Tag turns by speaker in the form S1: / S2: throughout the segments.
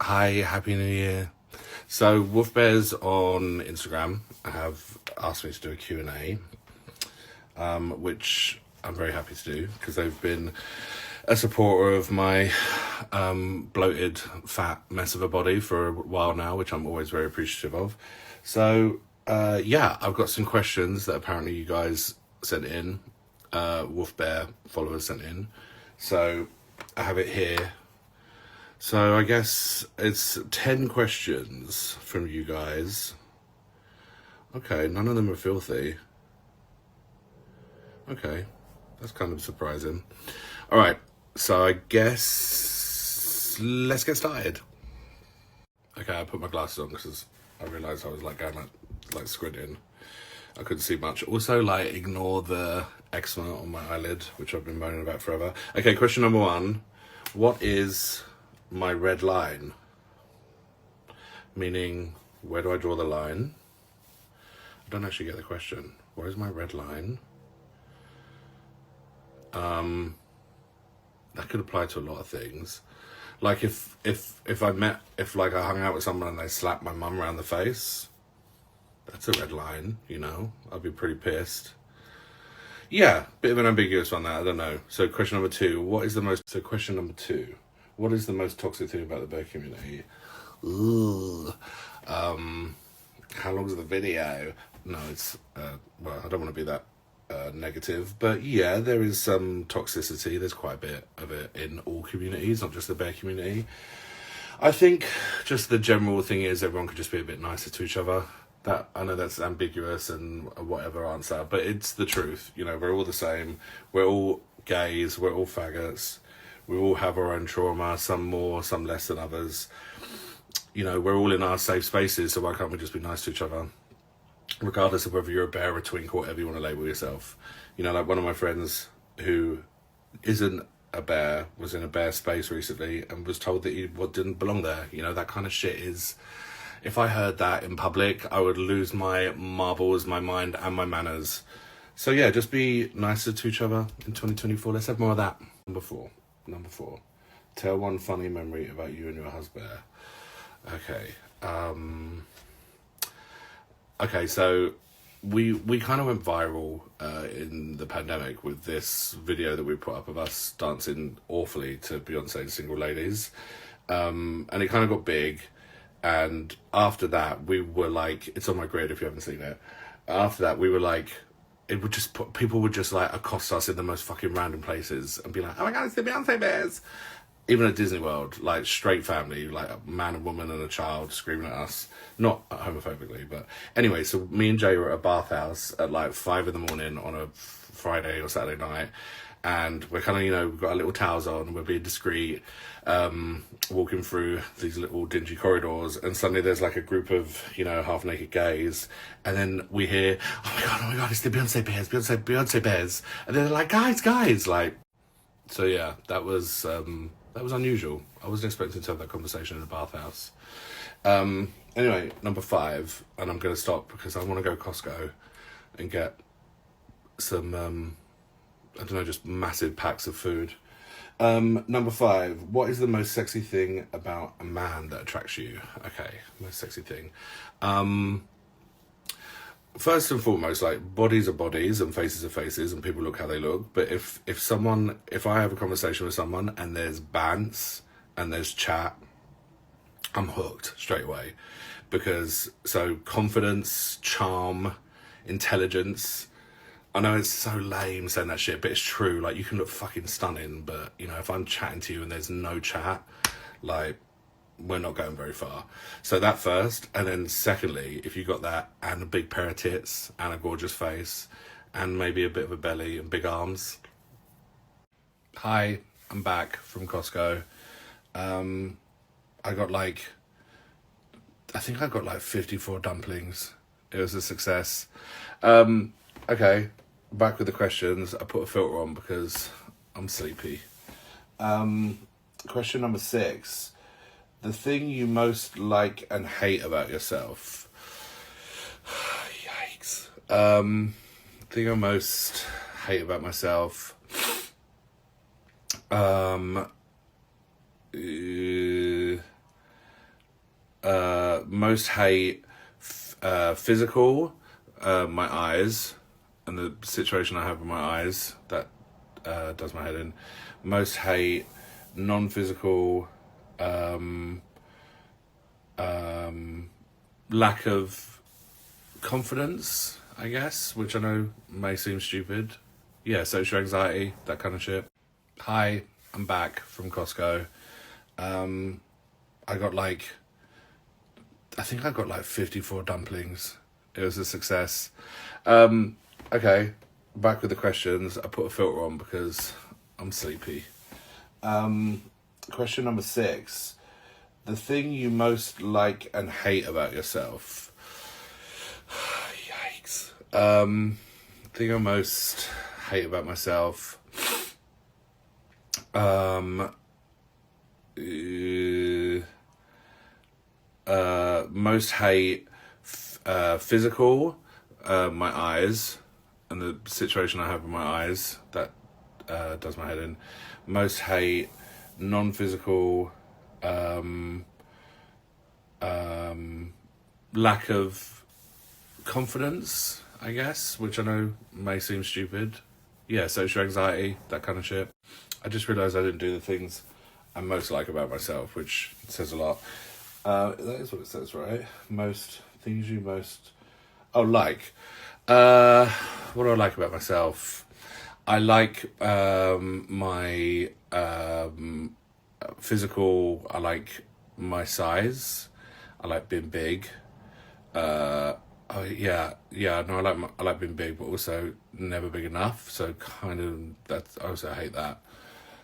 S1: Hi, Happy New Year. So Wolf Bears on Instagram have asked me to do a Q&A, which I'm very happy to do because they've been a supporter of my bloated, fat mess of a body for a while now, which I'm always very appreciative of. So, I've got some questions that apparently you guys sent in, Wolf Bear followers sent in. So I have it here. So I guess it's 10 questions from you guys. Okay, none of them are filthy. Okay, that's kind of surprising. All right, so I guess let's get started. Okay, I put my glasses on because I realised I was like going like squinting. I couldn't see much. Also, like, ignore the eczema on my eyelid, which I've been moaning about forever. Okay, question number 1. What is my red line? Meaning, where do I draw the line? I don't actually get the question. Where is my red line? That could apply to a lot of things. Like if I hung out with someone and they slapped my mum around the face, that's a red line, you know? I'd be pretty pissed. Yeah, bit of an ambiguous one there, I don't know. So question number 2, what is the most toxic thing about the bear community? Ooh. How long is the video? No, it's, I don't want to be that negative, but yeah, there is some toxicity. There's quite a bit of it in all communities, not just the bear community. I think just the general thing is everyone could just be a bit nicer to each other. That, I know that's ambiguous and whatever answer, but it's the truth. You know, we're all the same. We're all gays. We're all faggots. We all have our own trauma, some more, some less than others. You know, we're all in our safe spaces, so why can't we just be nice to each other? Regardless of whether you're a bear or a twink or whatever you want to label yourself. You know, like one of my friends who isn't a bear was in a bear space recently and was told that he didn't belong there. You know, that kind of shit is... If I heard that in public, I would lose my marbles, my mind, and my manners. So yeah, just be nicer to each other in 2024. Let's have more of that. Number four. Tell one funny memory about you and your husband. Okay. Okay, so we kind of went viral in the pandemic with this video that we put up of us dancing awfully to Beyonce's Single Ladies. And it kind of got big. And after that, we were like, it's on my grid if you haven't seen it. After that, we were like, people would just like accost us in the most fucking random places and be like, oh my God, it's the Beyonce Bears. Even at Disney World, like straight family, like a man, a woman and a child screaming at us. Not homophobically, but anyway, so me and Jay were at a bathhouse at like 5 a.m. on a Friday or Saturday night. And we're kind of, you know, we've got our little towels on, we're being discreet, walking through these little dingy corridors, and suddenly there's like a group of, you know, half-naked gays, and then we hear, oh my God, it's the Beyonce Bears, and they're like, guys, like, so yeah, that was unusual. I wasn't expecting to have that conversation in a bathhouse. Anyway, number 5, and I'm going to stop because I want to go Costco and get some, I don't know, just massive packs of food. Number 5, what is the most sexy thing about a man that attracts you? Okay, most sexy thing. First and foremost, like, bodies are bodies and faces are faces and people look how they look. But if I have a conversation with someone and there's bants and there's chat, I'm hooked straight away. Because, so confidence, charm, intelligence... I know it's so lame saying that shit, but it's true. Like, you can look fucking stunning, but, you know, if I'm chatting to you and there's no chat, like, we're not going very far. So that first, and then secondly, if you got that and a big pair of tits and a gorgeous face and maybe a bit of a belly and big arms. Hi, I'm back from Costco. I think I got like 54 dumplings. It was a success. Okay, back with the questions. I put a filter on because I'm sleepy. Question number 6. The thing you most like and hate about yourself. Yikes. Thing I most hate about myself. most hate physical, my eyes, and the situation I have with my eyes, that does my head in. Most hate non-physical, lack of confidence, I guess, which I know may seem stupid. Yeah, social anxiety, that kind of shit. Hi, I'm back from Costco. I think I got like 54 dumplings. It was a success. Okay, back with the questions. I put a filter on because I'm sleepy. Question number 6. The thing you most like and hate about yourself. Yikes. The thing I most hate about myself. Most hate physical, my eyes, and the situation I have with my eyes, that does my head in. Most hate non-physical, lack of confidence, I guess, which I know may seem stupid. Yeah, social anxiety, that kind of shit. I just realised I didn't do the things I most like about myself, which says a lot. That is what it says, right? Most things you most... Oh, like. What do I like about myself? I like my physical. I like my size. I like being big. No, I like being big, but also never big enough. So kind of I also hate that.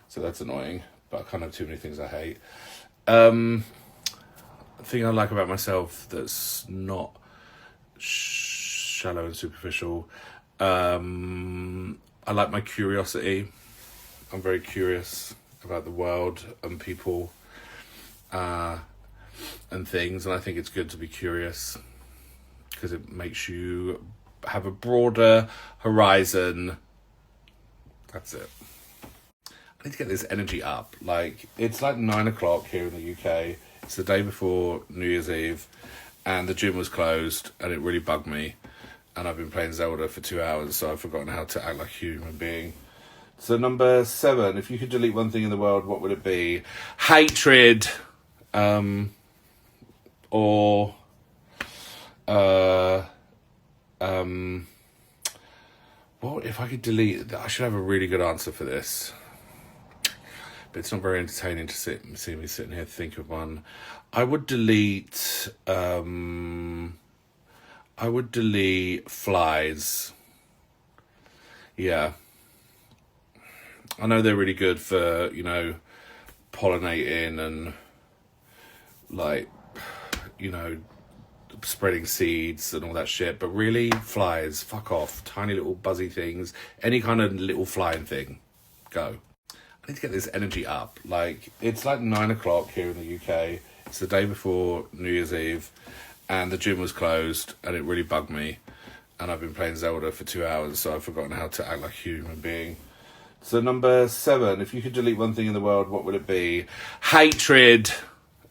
S1: So that's annoying. But I kind of have too many things I hate. The thing I like about myself that's not shallow and superficial. I like my curiosity. I'm very curious about the world and people and things, and I think it's good to be curious because it makes you have a broader horizon. That's it. I need to get this energy up. Like, it's like 9 o'clock here in the UK. It's the day before New Year's Eve, and the gym was closed, and it really bugged me. And I've been playing Zelda for 2 hours, so I've forgotten how to act like a human being. So number 7, if you could delete one thing in the world, what would it be? Hatred, or what if I could delete? I should have a really good answer for this. But it's not very entertaining to see me sitting here think of one. I would delete flies. Yeah. I know they're really good for, pollinating and like, spreading seeds and all that shit. But really, flies, fuck off. Tiny little buzzy things. Any kind of little flying thing. Go. I need to get this energy up. Like, it's like 9 o'clock here in the UK. It's the day before New Year's Eve, and the gym was closed, and it really bugged me. And I've been playing Zelda for 2 hours, so I've forgotten how to act like a human being. So number 7, if you could delete one thing in the world, what would it be? Hatred,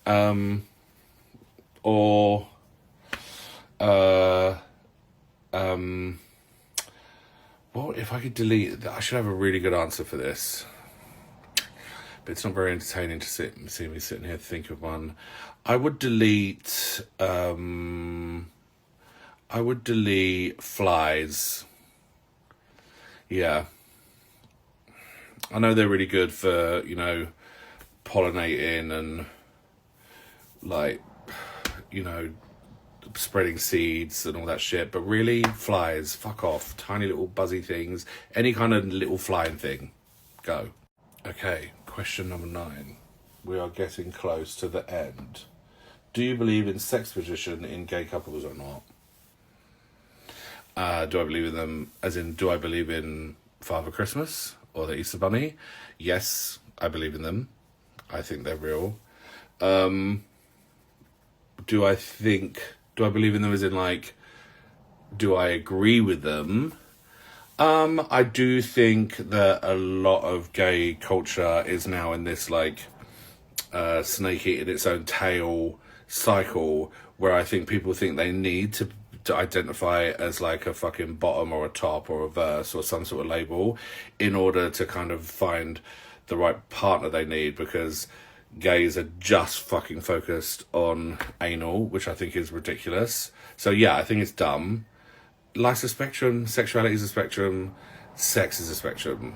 S1: or what if I could delete? I should have a really good answer for this. But it's not very entertaining to see me sitting here think of one. I would delete flies. Yeah. I know they're really good for, pollinating and like, spreading seeds and all that shit. But really, flies, fuck off. Tiny little buzzy things. Any kind of little flying thing. Go. Okay, question number 9. We are getting close to the end. Do you believe in sex position in gay couples or not? Do I believe in them, as in, do I believe in Father Christmas or the Easter Bunny? Yes, I believe in them. I think they're real. Do I believe in them as in, like, do I agree with them? I do think that a lot of gay culture is now in this, like, snake eating its own tail cycle where I think people think they need to identify as like a fucking bottom or a top or a verse or some sort of label in order to kind of find the right partner they need, because gays are just fucking focused on anal, which I think is ridiculous. So yeah, I think it's dumb. Life's a spectrum, sexuality is a spectrum, sex is a spectrum.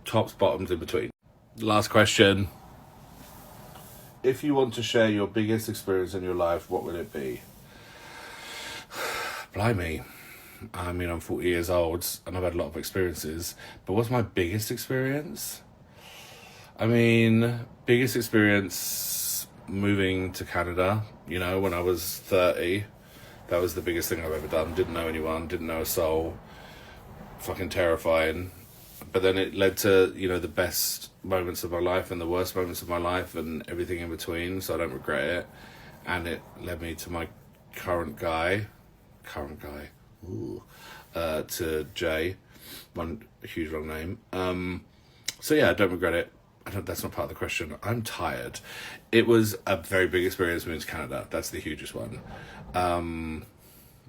S1: Tops, bottoms, in between. Last question. If you want to share your biggest experience in your life, what will it be? Blimey. I mean, I'm 40 years old and I've had a lot of experiences, but what's my biggest experience? I mean, biggest experience, moving to Canada, you know, when I was 30. That was the biggest thing I've ever done. Didn't know anyone, didn't know a soul. Fucking terrifying. But then it led to, you know, the best moments of my life and the worst moments of my life and everything in between, so I don't regret it. And it led me to my current guy, to Jay, one huge wrong name. So yeah, I don't regret it. That's not part of the question. I'm tired. It was a very big experience moving to Canada. That's the hugest one.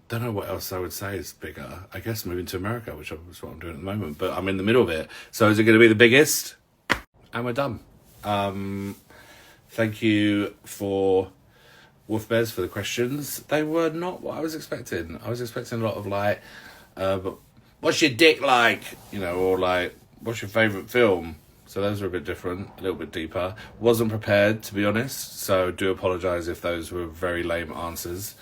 S1: Don't know what else I would say is bigger. I guess moving to America, which is what I'm doing at the moment, but I'm in the middle of it. So is it going to be the biggest? And we're done. Thank you for Wolf Bears for the questions. They were not what I was expecting. I was expecting a lot of like, but what's your dick like? You know, or like, what's your favourite film? So those were a bit different, a little bit deeper. Wasn't prepared, to be honest, so do apologise if those were very lame answers.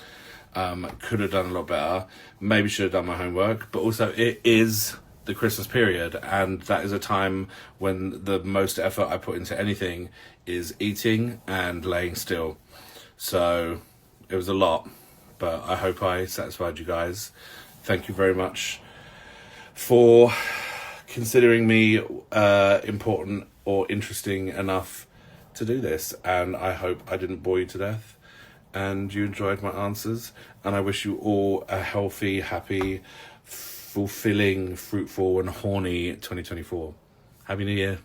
S1: Could have done a lot better. Maybe should have done my homework. But also, it is the Christmas period, and that is a time when the most effort I put into anything is eating and laying still. So it was a lot, but I hope I satisfied you guys. Thank you very much for considering me important or interesting enough to do this, and I hope I didn't bore you to death and you enjoyed my answers, and I wish you all a healthy, happy, fulfilling, fruitful and horny 2024. Happy New Year.